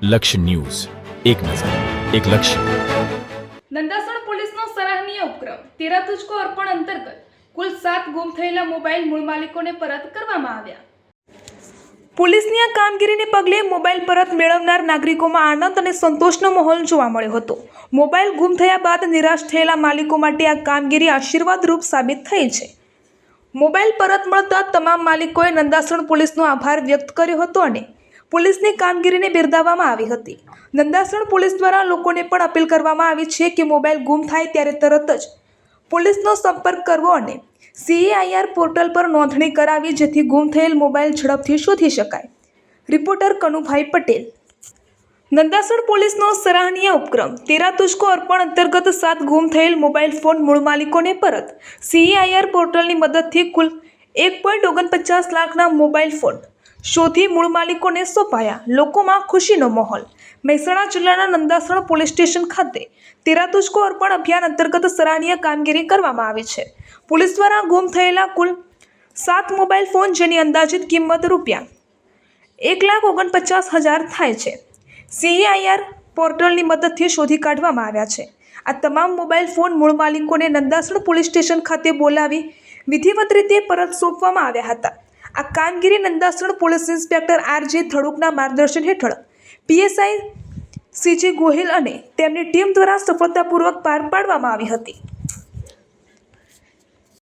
લક્ષ્ય ન્યૂઝ, એક નજર, એક લક્ષ્ય. નંદાસણ પોલીસનો સરાહનીય ઉપક્રમ તેરા તુજકો અર્પણ અંતર્ગત કુલ 7 ગુમ થયેલા મોબાઈલ મૂળ માલિકોને પરત કરવામાં આવ્યા. પોલીસની આ કામગીરીને પગલે મોબાઈલ પરત મેળવનાર નાગરિકોમાં આનંદ અને સંતોષનો માહોલ જોવા મળ્યો હતો. મોબાઈલ ગુમ થયા બાદ નિરાશ થયેલા માલિકો માટે આ કામગીરી આશીર્વાદરૂપ સાબિત થઈ છે. મોબાઈલ પરત મળતા તમામ માલિકોએ નંદાસણ પોલીસનો આભાર વ્યક્ત કર્યો હતો અને પોલીસની કામગીરીને બિરદાવવામાં આવી હતી. નંદાસણ પોલીસ દ્વારા લોકોને પણ અપીલ કરવામાં આવી છે કે મોબાઈલ ગુમ થાય ત્યારે તરત જ પોલીસનો સંપર્ક કરવો અને CAIR પોર્ટલ પર નોંધણી કરાવી જેથી ગુમ થયેલ મોબાઈલ ઝડપથી શોધી શકાય. રિપોર્ટર કનુભાઈ પટેલ. નંદાસણ પોલીસનો સરાહનીય ઉપક્રમ તેરા તુજકો અર્પણ અંતર્ગત 7 ગુમ થયેલ મોબાઈલ ફોન મૂળ માલિકોને પરત CAIR પોર્ટલની મદદથી કુલ 1.49 લાખના મોબાઈલ ફોન શોધી મૂળ માલિકોને સોંપાયા. લોકોમાં ખુશીનો માહોલ. મહેસાણા જિલ્લાના નંદાસણ પોલીસ સ્ટેશન ખાતે તેરા તુજકો અર્પણ અભિયાન અંતર્ગત સરાહનીય કામગીરી કરવામાં આવી છે. પોલીસ દ્વારા ગુમ થયેલા કુલ 7 મોબાઈલ ફોન જેની અંદાજિત કિંમત ₹1,49,000 થાય છે CAIR પોર્ટલની મદદથી શોધી કાઢવામાં આવ્યા છે. આ તમામ મોબાઈલ ફોન મૂળ માલિકોને નંદાસણ પોલીસ સ્ટેશન ખાતે બોલાવી વિધિવત રીતે પરત સોંપવામાં આવ્યા હતા. આ કામગીરી નંદાસણ પોલીસ ઇન્સ્પેક્ટર RJ થડુકના માર્ગદર્શન હેઠળ PSI CG ગોહિલ અને તેમની ટીમ દ્વારા સફળતાપૂર્વક પાર પાડવામાં આવી હતી.